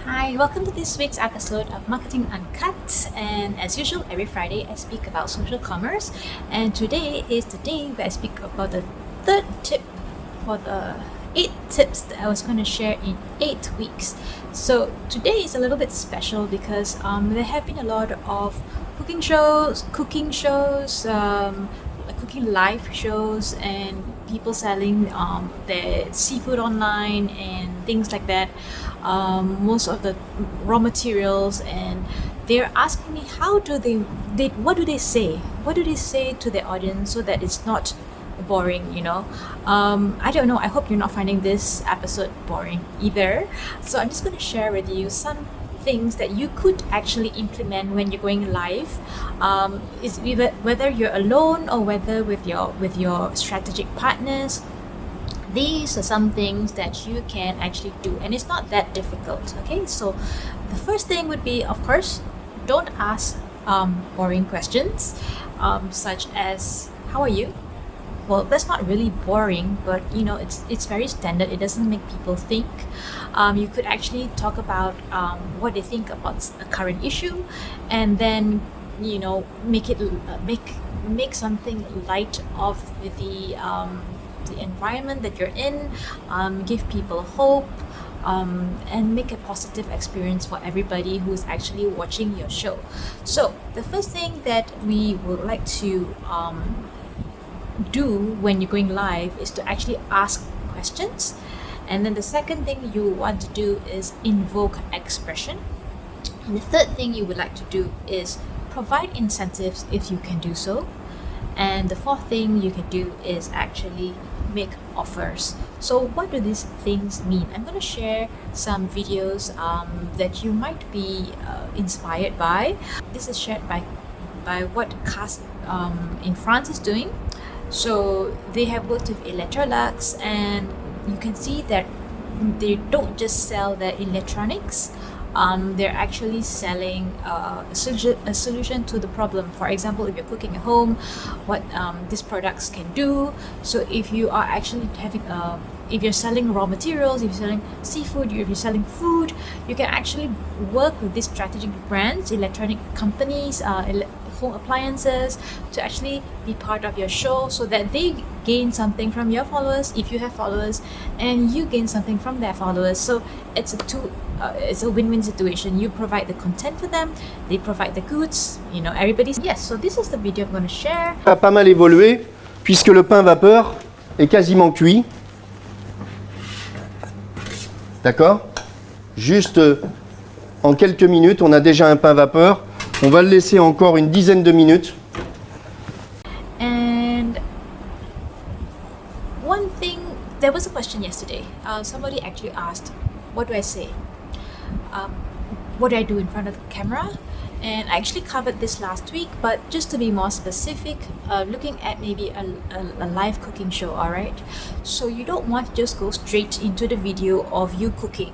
Hi, welcome to this week's episode of Marketing Uncut. And as usual, every Friday I speak about social commerce. And today is the day where I speak about the third tip for the 8 tips that I was going to share in 8 weeks. So today is a little bit special because there have been a lot of cooking shows, cooking live shows, and people selling their seafood online and things like that. Most of the raw materials, and they're asking me what do they say? What do they say to their audience so that it's not boring. I don't know. I hope you're not finding this episode boring either. So I'm just going to share with you some things that you could actually implement when you're going live, whether you're alone or whether with your strategic partners. These are some things that you can actually do, and it's not that difficult. Okay, so the first thing would be, of course, don't ask boring questions, such as "How are you?" Well, that's not really boring, but it's very standard. It doesn't make people think. You could actually talk about what they think about a current issue, and then make something light of the environment that you're in. Give people hope. And make a positive experience for everybody who's actually watching your show. So the first thing that we would like to do when you're going live is to actually ask questions. And then the second thing you want to do is invoke expression. And the third thing you would like to do is provide incentives if you can do so. And the fourth thing you can do is actually make offers. So what do these things mean? I'm going to share some videos that you might be inspired by. This is shared by what Cast in France is doing. So they have worked with Electrolux, and you can see that they don't just sell their electronics. They're actually selling a solution to the problem. For example, if you're cooking at home, what these products can do. So if you are actually if you're selling raw materials, if you're selling seafood, if you're selling food, you can actually work with these strategic brands, electronic companies, home appliances, to actually be part of your show, so that they gain something from your followers if you have followers, and you gain something from their followers. So it's a win-win situation. You provide the content for them, they provide the goods. Everybody's yes. So this is the video I'm going to share. A pas mal évolué puisque le pain vapeur est quasiment cuit. D'accord? Juste en quelques minutes, on a déjà un pain vapeur. On va le laisser encore une dizaine de minutes. And one thing, there was a question yesterday. Somebody actually asked, what do I say? What do I do in front of the camera? And I actually covered this last week, but just to be more specific, looking at maybe a live cooking show, alright? So you don't want to just go straight into the video of you cooking.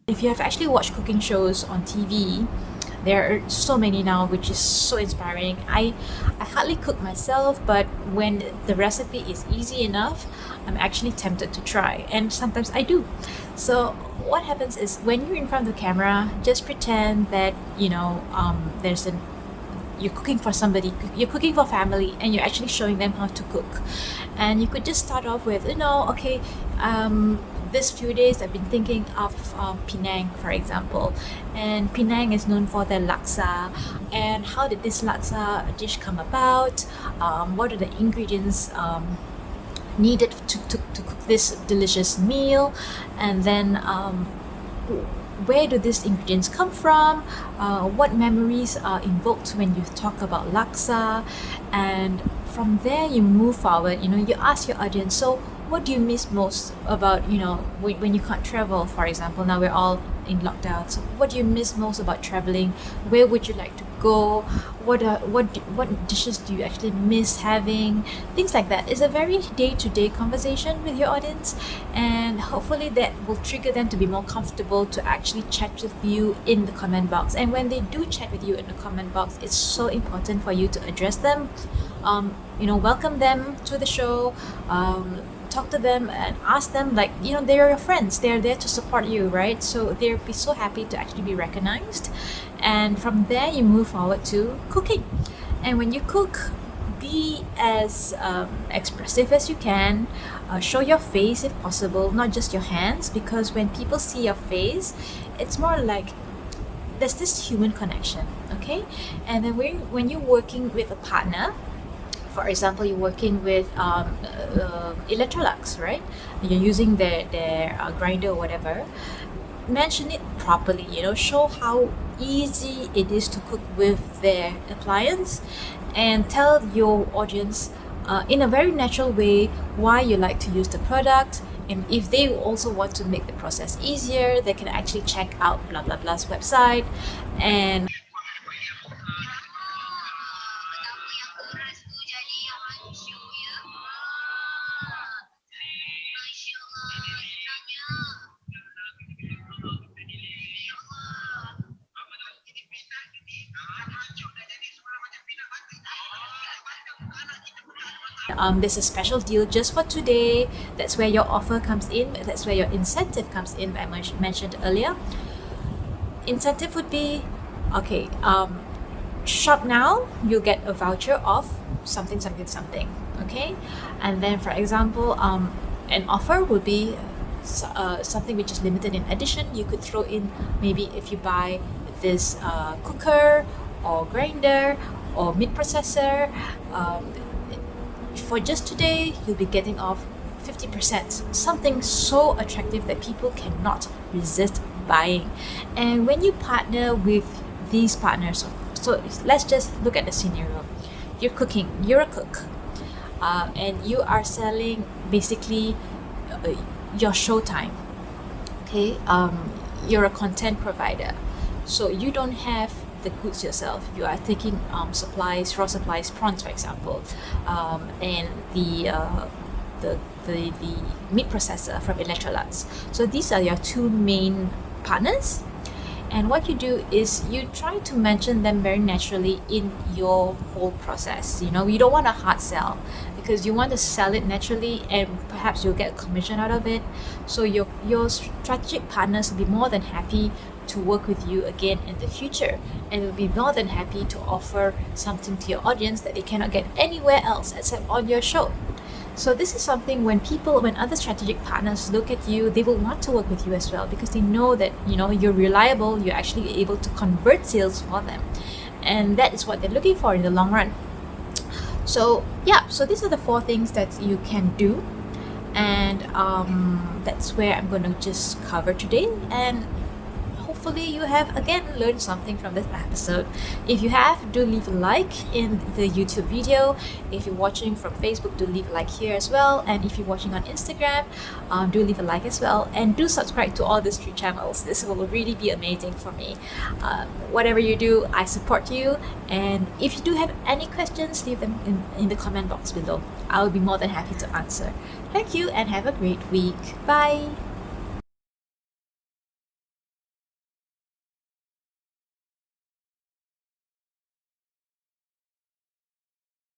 If you have actually watched cooking shows on TV, there are so many now, which is so inspiring. I hardly cook myself, but when the recipe is easy enough, I'm actually tempted to try, and sometimes I do. So what happens is, when you're in front of the camera, just pretend that you're cooking for somebody, you're cooking for family, and you're actually showing them how to cook. And you could just start off with, this few days I've been thinking of Penang, for example, and Penang is known for their laksa. And how did this laksa dish come about? What are the ingredients needed to cook this delicious meal? And then where do these ingredients come from? What memories are invoked when you talk about laksa? And from there you move forward. You ask your audience, so what do you miss most about when you can't travel? For example, now we're all in lockdown, so what do you miss most about traveling? Where would you like to go, what dishes do you actually miss having, things like that. It's a very day-to-day conversation with your audience, and hopefully that will trigger them to be more comfortable to actually chat with you in the comment box. And when they do chat with you in the comment box, it's so important for you to address them, welcome them to the show, talk to them and ask them, like, they're your friends, they're there to support you, right? So they'll be so happy to actually be recognized. And from there you move forward to cooking. And when you cook, be as expressive as you can. Show your face if possible, not just your hands, because when people see your face, it's more like there's this human connection, okay? And then when you're working with a partner, for example, you're working with Electrolux, right? You're using their grinder or whatever. Mention it properly, show how easy it is to cook with their appliance, and tell your audience in a very natural way why you like to use the product. And if they also want to make the process easier, they can actually check out blah blah blah's website. And there's a special deal just for today. That's where your offer comes in. That's where your incentive comes in, that I mentioned earlier. Incentive would be, okay, shop now, you'll get a voucher of something, okay? And then, for example, an offer would be something which is limited in edition. You could throw in, maybe if you buy this cooker or grinder or meat processor, for just today, you'll be getting off 50%. Something so attractive that people cannot resist buying. And when you partner with these partners, so let's just look at the scenario. You're cooking, you're a cook, and you are selling basically your showtime. Okay, you're a content provider, so you don't have the goods yourself. You are taking supplies, raw supplies, prawns, for example, and the meat processor from Electrolux. So these are your two main partners. And what you do is you try to mention them very naturally in your whole process. You don't want a hard sell, because you want to sell it naturally, and perhaps you'll get a commission out of it. So your strategic partners will be more than happy to work with you again in the future, and will be more than happy to offer something to your audience that they cannot get anywhere else except on your show. So this is something when other strategic partners look at you, they will want to work with you as well, because they know that you're reliable, you're actually able to convert sales for them, and that is what they're looking for in the long run. So these are the 4 things that you can do, and that's where I'm going to just cover today. And hopefully you have again learned something from this episode. If you have, do leave a like in the YouTube video. If you're watching from Facebook, do leave a like here as well. And if you're watching on Instagram, do leave a like as well. And do subscribe to all these 3 channels. This will really be amazing for me. Whatever you do, I support you. And if you do have any questions, leave them in the comment box below. I will be more than happy to answer. Thank you, and have a great week. Bye.